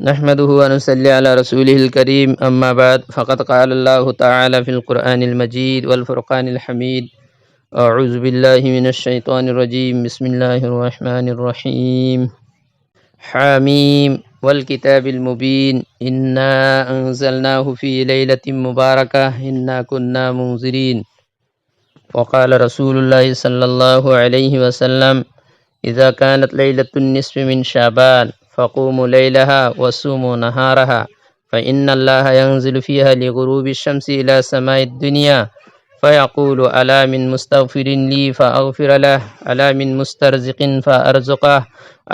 نحمده ونصلي على رسوله الكريم أما بعد فقد قال الله تعالى في القرآن المجيد والفرقان الحميد أعوذ بالله من الشيطان الرجيم بسم الله الرحمن الرحيم حاميم والكتاب المبين إنا أنزلناه في ليلة مباركة إنا كنا منذرين وقال رسول الله صلى الله عليه وسلم إذا كانت ليلة النصف من شعبان فقوموا ليلها وصوموا نهارها فإن الله ينزل فيها لغروب الشمس إلى سماء الدنيا فيقول ألا من مستغفر لي فأغفر له ألا من مسترزق فأرزقه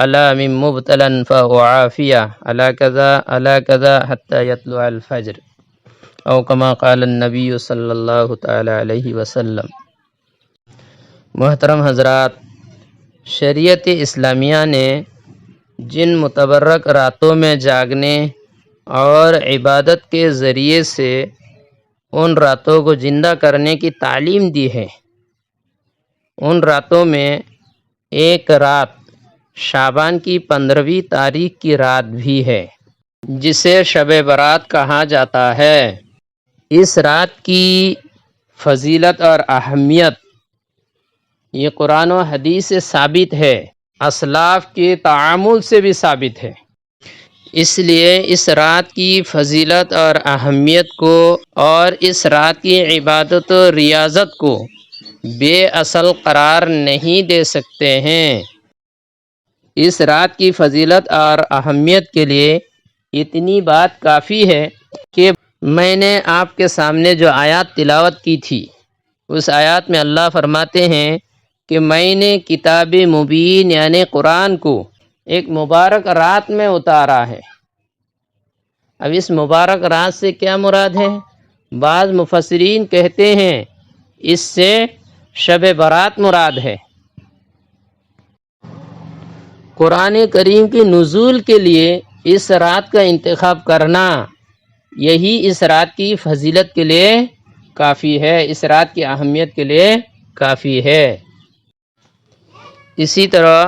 ألا من مبتلا فأعافيه ألا كذا حتى يطلع الفجر أو كما قال النبي صلی اللہ تعالی علیہ وسلم۔ محترم حضرات، شریعت اسلامیہ نے جن متبرک راتوں میں جاگنے اور عبادت کے ذریعے سے ان راتوں کو زندہ کرنے کی تعلیم دی ہے، ان راتوں میں ایک رات شعبان کی 15ویں تاریخ کی رات بھی ہے جسے شب برات کہا جاتا ہے۔ اس رات کی فضیلت اور اہمیت یہ قرآن و حدیث سے ثابت ہے، اسلاف کے تعامل سے بھی ثابت ہے۔ اس لیے اس رات کی فضیلت اور اہمیت کو اور اس رات کی عبادت و ریاضت کو بے اصل قرار نہیں دے سکتے ہیں۔ اس رات کی فضیلت اور اہمیت کے لیے اتنی بات کافی ہے کہ میں نے آپ کے سامنے جو آیات تلاوت کی تھی، اس آیات میں اللہ فرماتے ہیں کہ میں نے کتاب مبین یعنی قرآن کو ایک مبارک رات میں اتارا ہے۔ اب اس مبارک رات سے کیا مراد ہے؟ بعض مفسرین کہتے ہیں اس سے شب برات مراد ہے۔ قرآن کریم کے نزول کے لیے اس رات کا انتخاب کرنا یہی اس رات کی فضیلت کے لیے کافی ہے، اس رات کی اہمیت کے لیے کافی ہے۔ اسی طرح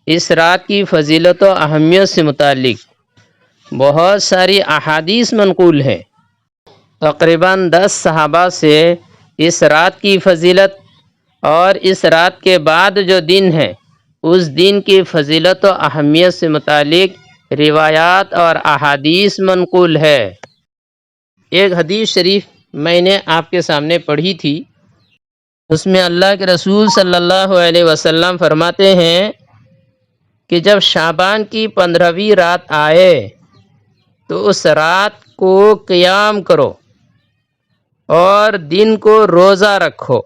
اس رات کی فضیلت و اہمیت سے متعلق بہت ساری احادیث منقول ہے۔ تقریباً 10 صحابہ سے اس رات کی فضیلت اور اس رات کے بعد جو دن ہے اس دن کی فضیلت و اہمیت سے متعلق روایات اور احادیث منقول ہے۔ ایک حدیث شریف میں نے آپ کے سامنے پڑھی تھی، اس میں اللہ کے رسول صلی اللہ علیہ وسلم فرماتے ہیں کہ جب شعبان کی 15ویں رات آئے تو اس رات کو قیام کرو اور دن کو روزہ رکھو،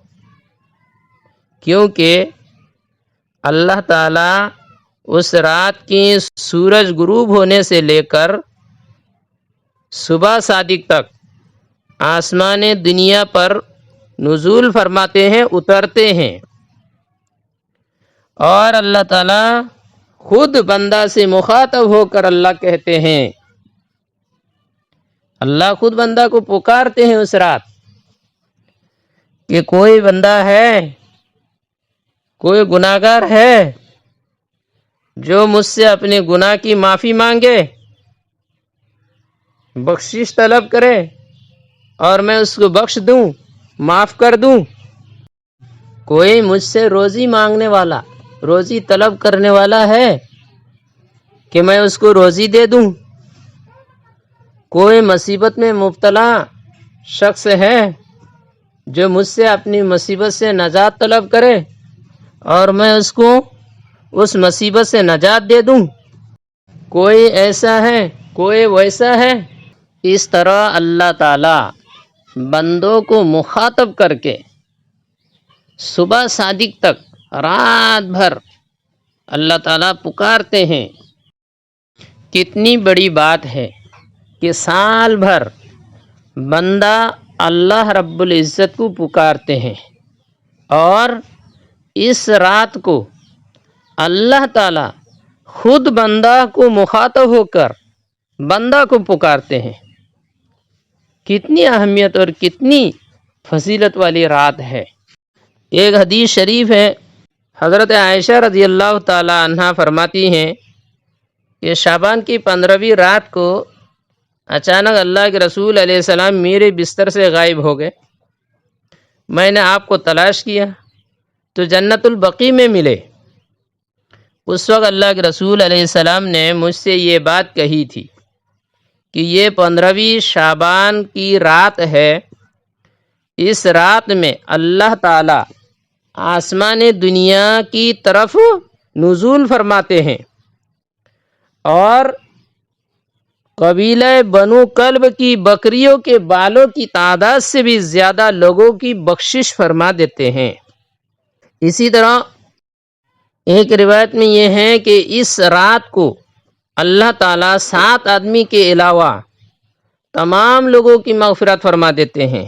کیونکہ اللہ تعالیٰ اس رات کی سورج غروب ہونے سے لے کر صبح صادق تک آسمان دنیا پر نزول فرماتے ہیں، اترتے ہیں، اور اللہ تعالیٰ خود بندہ سے مخاطب ہو کر اللہ کہتے ہیں، اللہ خود بندہ کو پکارتے ہیں اس رات کہ کوئی بندہ ہے، کوئی گناہگار ہے جو مجھ سے اپنے گناہ کی معافی مانگے، بخشش طلب کرے اور میں اس کو بخش دوں، معاف کر دوں۔ کوئی مجھ سے روزی مانگنے والا، روزی طلب کرنے والا ہے کہ میں اس کو روزی دے دوں۔ کوئی مصیبت میں مبتلا شخص ہے جو مجھ سے اپنی مصیبت سے نجات طلب کرے اور میں اس کو اس مصیبت سے نجات دے دوں۔ کوئی ایسا ہے، کوئی ویسا ہے۔ اس طرح اللہ تعالیٰ بندوں کو مخاطب کر کے صبح صادق تک رات بھر اللہ تعالیٰ پکارتے ہیں۔ کتنی بڑی بات ہے کہ سال بھر بندہ اللہ رب العزت کو پکارتے ہیں اور اس رات کو اللہ تعالیٰ خود بندہ کو مخاطب ہو کر بندہ کو پکارتے ہیں۔ کتنی اہمیت اور کتنی فضیلت والی رات ہے۔ ایک حدیث شریف ہے، حضرت عائشہ رضی اللہ تعالی عنہا فرماتی ہیں کہ شعبان کی 15ویں رات کو اچانک اللہ کے رسول علیہ السلام میرے بستر سے غائب ہو گئے۔ میں نے آپ کو تلاش کیا تو جنت البقیع میں ملے۔ اس وقت اللہ کے رسول علیہ السلام نے مجھ سے یہ بات کہی تھی کہ یہ 15ویں شعبان کی رات ہے، اس رات میں اللہ تعالی آسمان دنیا کی طرف نزول فرماتے ہیں اور قبیلہ بنو کلب کی بکریوں کے بالوں کی تعداد سے بھی زیادہ لوگوں کی بخشش فرما دیتے ہیں۔ اسی طرح ایک روایت میں یہ ہے کہ اس رات کو اللہ تعالیٰ 7 آدمی کے علاوہ تمام لوگوں کی مغفرت فرما دیتے ہیں۔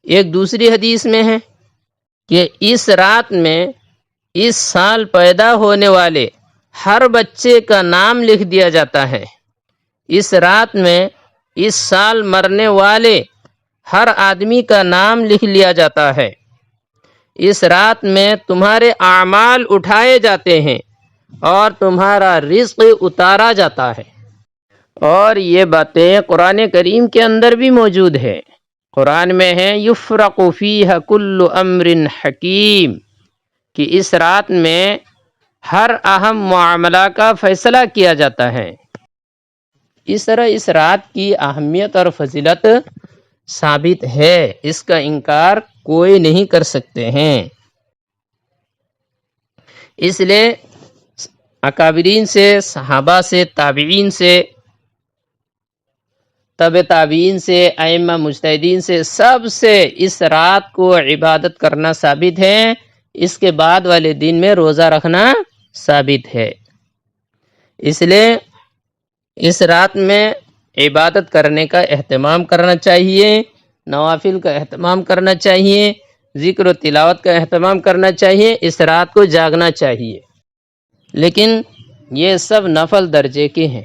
ایک دوسری حدیث میں ہے کہ اس رات میں اس سال پیدا ہونے والے ہر بچے کا نام لکھ دیا جاتا ہے۔ اس رات میں اس سال مرنے والے ہر آدمی کا نام لکھ لیا جاتا ہے۔ اس رات میں تمہارے اعمال اٹھائے جاتے ہیں اور تمہارا رزق اتارا جاتا ہے۔ اور یہ باتیں قرآن کریم کے اندر بھی موجود ہے۔ قرآن میں ہے یفرق فیہ کل امر حکیم، کہ اس رات میں ہر اہم معاملہ کا فیصلہ کیا جاتا ہے۔ اس طرح اس رات کی اہمیت اور فضیلت ثابت ہے، اس کا انکار کوئی نہیں کر سکتے ہیں۔ اس لیے اکابرین سے، صحابہ سے، تابعین سے، تبع تابعین سے، ائمہ مجتہدین سے، سب سے اس رات کو عبادت کرنا ثابت ہے۔ اس کے بعد والے دن میں روزہ رکھنا ثابت ہے۔ اس لیے اس رات میں عبادت کرنے کا اہتمام کرنا چاہیے، نوافل کا اہتمام کرنا چاہیے، ذکر و تلاوت کا اہتمام کرنا چاہیے، اس رات کو جاگنا چاہیے۔ لیکن یہ سب نفل درجے کے ہیں،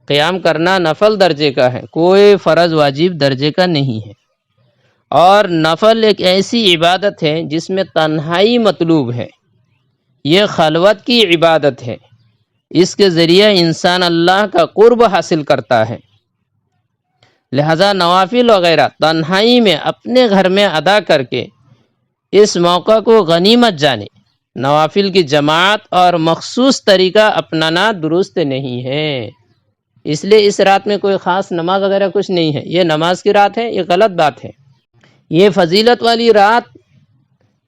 قیام کرنا نفل درجے کا ہے، کوئی فرض واجب درجے کا نہیں ہے۔ اور نفل ایک ایسی عبادت ہے جس میں تنہائی مطلوب ہے، یہ خلوت کی عبادت ہے، اس کے ذریعے انسان اللہ کا قرب حاصل کرتا ہے۔ لہذا نوافل وغیرہ تنہائی میں اپنے گھر میں ادا کر کے اس موقع کو غنیمت جانے، نوافل کی جماعت اور مخصوص طریقہ اپنانا درست نہیں ہے۔ اس لیے اس رات میں کوئی خاص نماز وغیرہ کچھ نہیں ہے، یہ نماز کی رات ہے، یہ غلط بات ہے۔ یہ فضیلت والی رات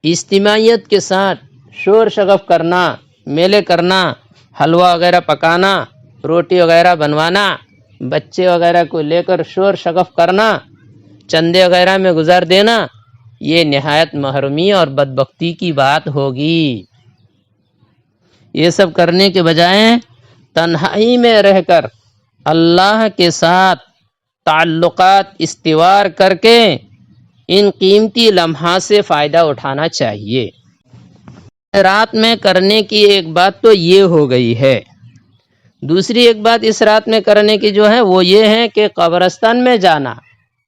اجتماعیت کے ساتھ شور شغف کرنا، میلے کرنا، حلوہ وغیرہ پکانا، روٹی وغیرہ بنوانا، بچے وغیرہ کو لے کر شور شغف کرنا، چندے وغیرہ میں گزار دینا، یہ نہایت محرومی اور بدبختی کی بات ہوگی۔ یہ سب کرنے کے بجائے تنہائی میں رہ کر اللہ کے ساتھ تعلقات استوار کر کے ان قیمتی لمحات سے فائدہ اٹھانا چاہیے۔ رات میں کرنے کی ایک بات تو یہ ہو گئی ہے۔ دوسری ایک بات اس رات میں کرنے کی جو ہے وہ یہ ہے کہ قبرستان میں جانا،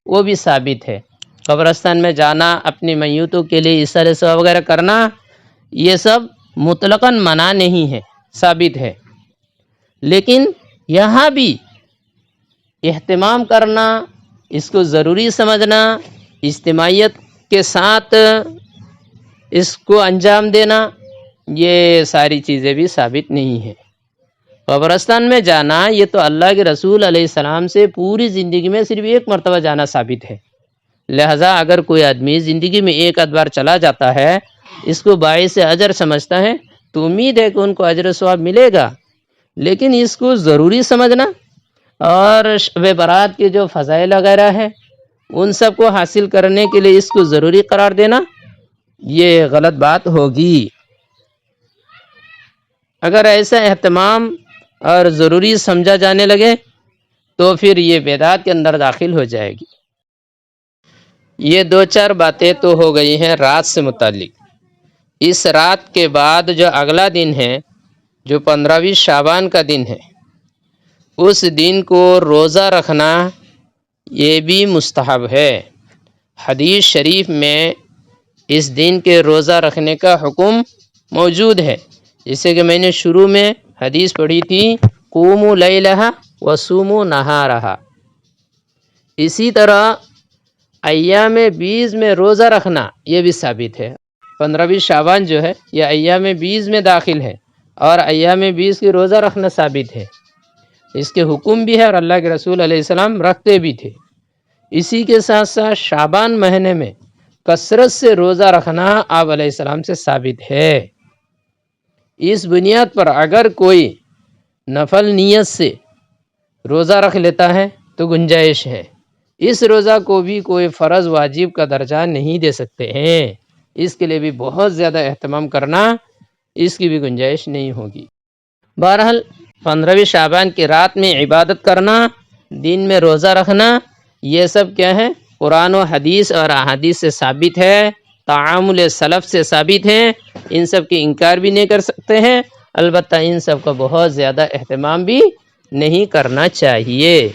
وہ بھی ثابت ہے۔ قبرستان میں جانا، اپنی میتوں کے لیے اثر ثواب وغیرہ کرنا، یہ سب مطلقاً منع نہیں ہے، ثابت ہے۔ لیکن یہاں بھی اہتمام کرنا، اس کو ضروری سمجھنا، اجتماعیت کے ساتھ اس کو انجام دینا، یہ ساری چیزیں بھی ثابت نہیں ہیں۔ قبرستان میں جانا یہ تو اللہ کے رسول علیہ السلام سے پوری زندگی میں صرف ایک مرتبہ جانا ثابت ہے۔ لہذا اگر کوئی آدمی زندگی میں ایک آدھ بار چلا جاتا ہے، اس کو باعث اجر سمجھتا ہے، تو امید ہے کہ ان کو اجر و ثواب ملے گا۔ لیکن اس کو ضروری سمجھنا اور شب برات کے جو فضائل وغیرہ ہیں ان سب کو حاصل کرنے کے لیے اس کو ضروری قرار دینا، یہ غلط بات ہوگی۔ اگر ایسا اہتمام اور ضروری سمجھا جانے لگے تو پھر یہ بدعت کے اندر داخل ہو جائے گی۔ یہ 2-4 باتیں تو ہو گئی ہیں رات سے متعلق۔ اس رات کے بعد جو اگلا دن ہے، جو 15ویں شعبان کا دن ہے، اس دن کو روزہ رکھنا یہ بھی مستحب ہے۔ حدیث شریف میں اس دن کے روزہ رکھنے کا حکم موجود ہے، جیسے کہ میں نے شروع میں حدیث پڑھی تھی قوموا لیلہا وصوموا نہارہا۔ اسی طرح ایام بیس میں روزہ رکھنا یہ بھی ثابت ہے۔ 15 شعبان جو ہے یہ ایام بیس میں داخل ہے اور ایام بیس کی روزہ رکھنا ثابت ہے، اس کے حکم بھی ہے اور اللہ کے رسول علیہ السلام رکھتے بھی تھے۔ اسی کے ساتھ ساتھ شعبان مہینے میں کثرت سے روزہ رکھنا آپ علیہ السلام سے ثابت ہے۔ اس بنیاد پر اگر کوئی نفل نیت سے روزہ رکھ لیتا ہے تو گنجائش ہے، اس روزہ کو بھی کوئی فرض واجب کا درجہ نہیں دے سکتے ہیں، اس کے لیے بھی بہت زیادہ اہتمام کرنا، اس کی بھی گنجائش نہیں ہوگی۔ بہرحال 15 شعبان کی رات میں عبادت کرنا، دن میں روزہ رکھنا، یہ سب کیا ہے؟ قرآن و حدیث اور احادیث سے ثابت ہے، تعامل سلف سے ثابت ہے، ان سب کی انکار بھی نہیں کر سکتے ہیں، البتہ ان سب کا بہت زیادہ اہتمام بھی نہیں کرنا چاہیے۔